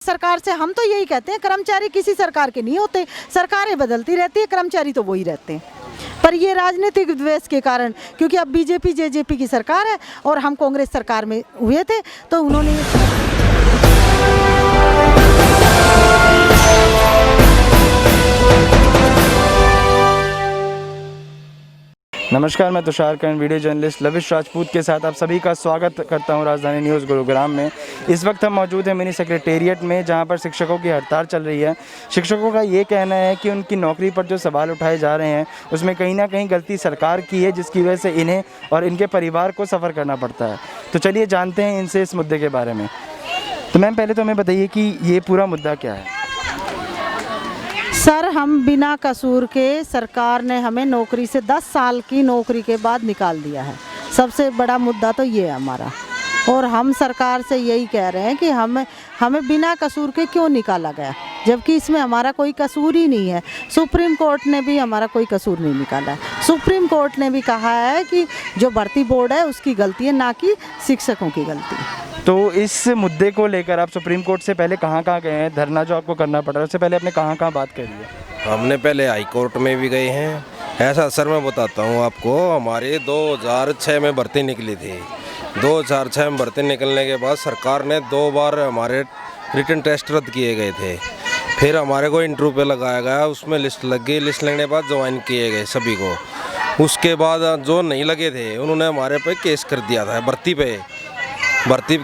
सरकार से हम तो यही कहते हैं, कर्मचारी किसी सरकार के नहीं होते, सरकारें बदलती रहती है, कर्मचारी तो वही रहते हैं। पर ये राजनीतिक द्वेष के कारण, क्योंकि अब बीजेपी जेजेपी की सरकार है और हम कांग्रेस सरकार में हुए थे, तो उन्होंने नमस्कार, मैं तुषार कर्ण, वीडियो जर्नलिस्ट लविश राजपूत के साथ आप सभी का स्वागत करता हूं राजधानी न्यूज़ गुरुग्राम में। इस वक्त हम मौजूद हैं मिनी सेक्रेटेरिएट में, जहां पर शिक्षकों की हड़ताल चल रही है। शिक्षकों का ये कहना है कि उनकी नौकरी पर जो सवाल उठाए जा रहे हैं उसमें कहीं ना कहीं गलती सरकार की है, जिसकी वजह से इन्हें और इनके परिवार को सफ़र करना पड़ता है। तो चलिए जानते हैं इनसे इस मुद्दे के बारे में। तो मैम, पहले तो हमें बताइए कि ये पूरा मुद्दा क्या है। सर, हम बिना कसूर के सरकार ने हमें नौकरी से 10 साल की नौकरी के बाद निकाल दिया है। सबसे बड़ा मुद्दा तो ये है हमारा, और हम सरकार से यही कह रहे हैं कि हमें बिना कसूर के क्यों निकाला गया, जबकि इसमें हमारा कोई कसूर ही नहीं है। सुप्रीम कोर्ट ने भी हमारा कोई कसूर नहीं निकाला है। सुप्रीम कोर्ट ने भी कहा है कि जो भर्ती बोर्ड है उसकी गलती है, ना कि शिक्षकों की गलती है। तो इस मुद्दे को लेकर आप सुप्रीम कोर्ट से पहले कहाँ गए हैं? धरना जो आपको करना पड़ रहा है, उससे पहले आपने कहाँ बात करी है? हमने पहले हाई कोर्ट में भी गए हैं। ऐसा सर, मैं बताता हूँ आपको, हमारे 2006 में भर्ती निकली थी। 2006 में भर्ती निकलने के बाद सरकार ने 2 बार हमारे रिटन टेस्ट रद्द किए गए थे। फिर हमारे को इंटरव्यू पे लगाया गया, उसमें लिस्ट लग गई। लिस्ट लगने के बाद ज्वाइन किए गए सभी को। उसके बाद जो नहीं लगे थे उन्होंने हमारे पे केस कर दिया था भर्ती पे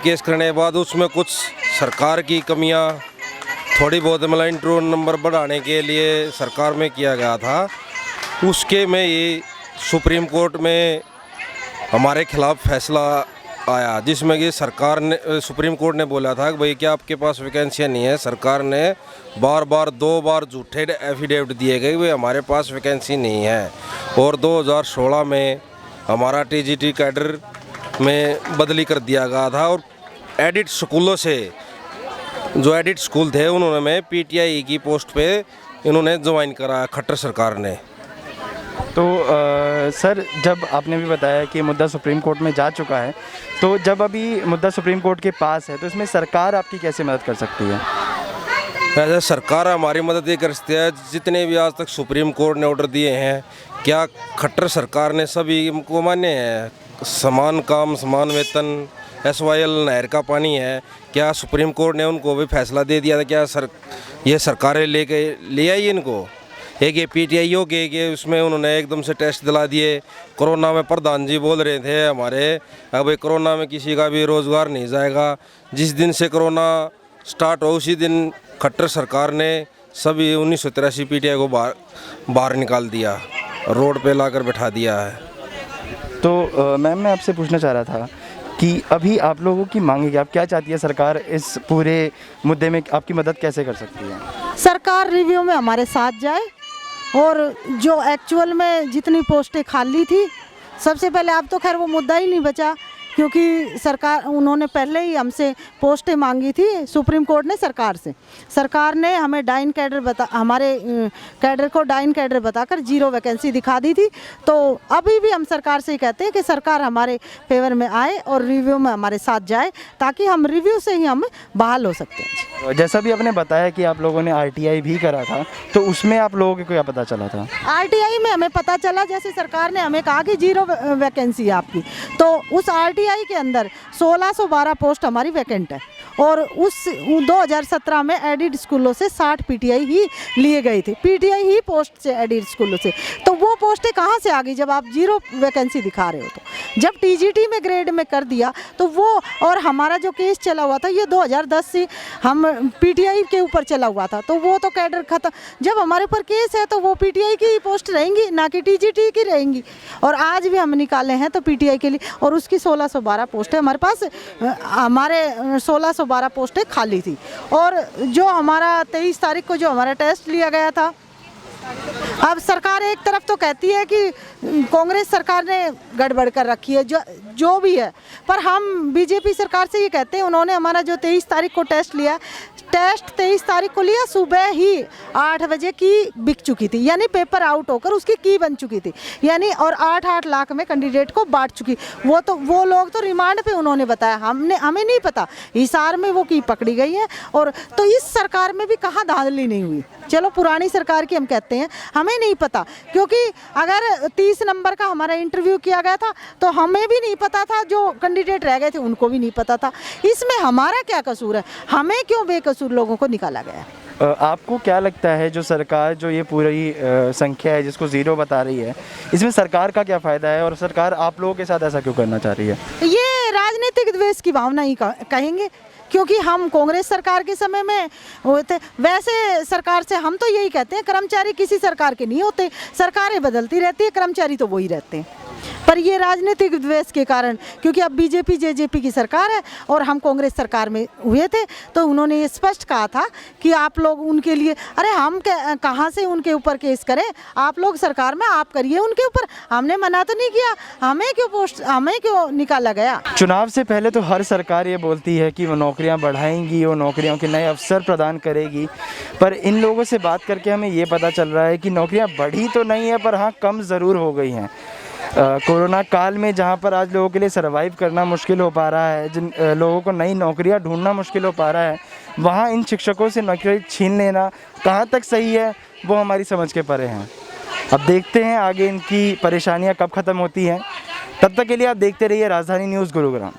केस करने के बाद उसमें कुछ सरकार की कमियां थोड़ी बहुत, मतलब इंटरव्यू नंबर बढ़ाने के लिए सरकार में किया गया था। उसके में ये सुप्रीम कोर्ट में हमारे खिलाफ फैसला आया, जिसमें कि सरकार ने, सुप्रीम कोर्ट ने बोला था कि भाई क्या आपके पास वैकेंसियाँ नहीं है। सरकार ने बार 2 बार झूठे एफिडेविट दिए गए कि हमारे पास वैकेंसी नहीं है। और 2016 में हमारा टीजीटी कैडर में बदली कर दिया गया था, और एडिट स्कूलों से जो एडिट स्कूल थे उन्होंने में पीटीआई की पोस्ट पे इन्होंने ज्वाइन करा खट्टर सरकार ने। तो सर, जब आपने भी बताया कि मुद्दा सुप्रीम कोर्ट में जा चुका है, तो जब अभी मुद्दा सुप्रीम कोर्ट के पास है तो इसमें सरकार आपकी कैसे मदद कर सकती है? वैसे सरकार हमारी मदद ये कर सकती है, जितने भी आज तक सुप्रीम कोर्ट ने ऑर्डर दिए हैं, क्या खट्टर सरकार ने सभी को मान्य है? समान काम समान वेतन, SYL नहर का पानी है, क्या सुप्रीम कोर्ट ने उनको भी फैसला दे दिया था? क्या ये सरकारें ले आई इनको? एक ये PTI हो गए कि उसमें उन्होंने एकदम से टेस्ट दिला दिए। कोरोना में प्रधान जी बोल रहे थे हमारे, अब कोरोना में किसी का भी रोज़गार नहीं जाएगा। जिस दिन से कोरोना स्टार्ट हो उसी दिन खट्टर सरकार ने सभी 1983 PTI को बाहर निकाल दिया, रोड पे लाकर बैठा दिया है। तो मैम, मैं आपसे पूछना चाह रहा था कि अभी आप लोगों की मांग है, आप क्या चाहती है सरकार इस पूरे मुद्दे में आपकी मदद कैसे कर सकती है? सरकार रिव्यू में हमारे साथ जाए, और जो एक्चुअल में जितनी पोस्टें खाली थी, सबसे पहले, अब तो खैर वो मुद्दा ही नहीं बचा, क्योंकि सरकार, उन्होंने पहले ही हमसे पोस्टें मांगी थी सुप्रीम कोर्ट ने सरकार से। सरकार ने हमें डाइन कैडर हमारे कैडर को डाइन कैडर बताकर 0 वैकेंसी दिखा दी थी। तो अभी भी हम सरकार से ही कहते हैं कि सरकार हमारे फेवर में आए और रिव्यू में हमारे साथ जाए, ताकि हम रिव्यू से ही हम बहाल हो सकते हैं। जैसा भी आपने बताया कि आप लोगों ने RTI भी करा था, तो उसमें आप लोगों को क्या पता चला था? RTI में हमें पता चला, जैसे सरकार ने हमें कहा कि 0 वैकेंसी है आपकी, तो उस RTI के अंदर 1612 पोस्ट हमारी वैकेंट है, और उस 2017 में एडिड स्कूलों से 60 PTI ही लिए गए थे, PTI ही पोस्ट से एडिड स्कूलों से। तो वो पोस्टें कहाँ से आ गई जब आप 0 वैकेंसी दिखा रहे हो? तो जब TGT में ग्रेड में कर दिया तो वो, और हमारा जो केस चला हुआ था ये 2010 से हम PTI के ऊपर चला हुआ था, तो वो तो कैडर खत्म। जब हमारे ऊपर केस है तो वो PTI की पोस्ट रहेंगी, ना कि TGT की रहेंगी। और आज भी हम निकाले हैं तो PTI के लिए, और उसकी 1612 पोस्टें हमारे पास, हमारे 1612 पोस्टें खाली थी। और जो हमारा 23 तारीख को जो हमारा टेस्ट लिया गया था, अब सरकार एक तरफ तो कहती है कि कांग्रेस सरकार ने गड़बड़ कर रखी है, जो भी है, पर हम बीजेपी सरकार से ये कहते हैं, उन्होंने हमारा जो 23 तारीख को टेस्ट लिया, टेस्ट 23 तारीख को लिया, सुबह ही 8 बजे की बिक चुकी थी, यानी पेपर आउट होकर उसकी की बन चुकी थी, यानी और 8-8 लाख में कैंडिडेट को बांट चुकी। वो लोग तो रिमांड पे उन्होंने बताया, हमें नहीं पता, हिसार में वो की पकड़ी गई है। और तो इस सरकार में भी कहाँ धांधली नहीं हुई, चलो पुरानी सरकार की हम कहते हैं, हमें नहीं पता, क्योंकि अगर 30 नंबर का हमारा इंटरव्यू किया गया था तो हमें भी नहीं पता था, जो कैंडिडेट रह गए थे उनको भी नहीं पता था। इसमें हमारा क्या कसूर है, हमें क्यों बेकसूर लोगों को निकाला गया? आपको क्या लगता है जो सरकार जो ये पूरी संख्या है जिसको ज़ीरो बता रही है, इसमें सरकार का क्या फ़ायदा है और सरकार आप लोगों के साथ ऐसा क्यों करना चाह रही है? ये राजनीतिक द्वेष की भावना ही कहेंगे, क्योंकि हम कांग्रेस सरकार के समय में हुए थे। वैसे सरकार से हम तो यही कहते हैं, कर्मचारी किसी सरकार के नहीं होते, सरकारें बदलती रहती है, कर्मचारी तो वही रहते हैं। पर ये राजनीतिक द्वेष के कारण, क्योंकि अब बीजेपी जेजेपी की सरकार है और हम कांग्रेस सरकार में हुए थे, तो उन्होंने ये स्पष्ट कहा था कि आप लोग उनके लिए, अरे हम कहाँ से उनके ऊपर केस करें, आप लोग सरकार में आप करिए उनके ऊपर, हमने मना तो नहीं किया, हमें क्यों निकाला गया? चुनाव से पहले तो हर सरकार ये बोलती है कि वो नौकरियां बढ़ाएंगी, वो नौकरियों के नए अवसर प्रदान करेगी, पर इन लोगों से बात करके हमें ये पता चल रहा है कि नौकरियां बढ़ी तो नहीं है, पर हाँ कम ज़रूर हो गई हैं। कोरोना काल में जहाँ पर आज लोगों के लिए सर्वाइव करना मुश्किल हो पा रहा है, जिन लोगों को नई नौकरियाँ ढूंढना मुश्किल हो पा रहा है, वहाँ इन शिक्षकों से नौकरी छीन लेना कहाँ तक सही है वो हमारी समझ के परे हैं। अब देखते हैं आगे इनकी परेशानियाँ कब ख़त्म होती हैं। तब तक के लिए आप देखते रहिए राजधानी न्यूज़ गुरुग्राम।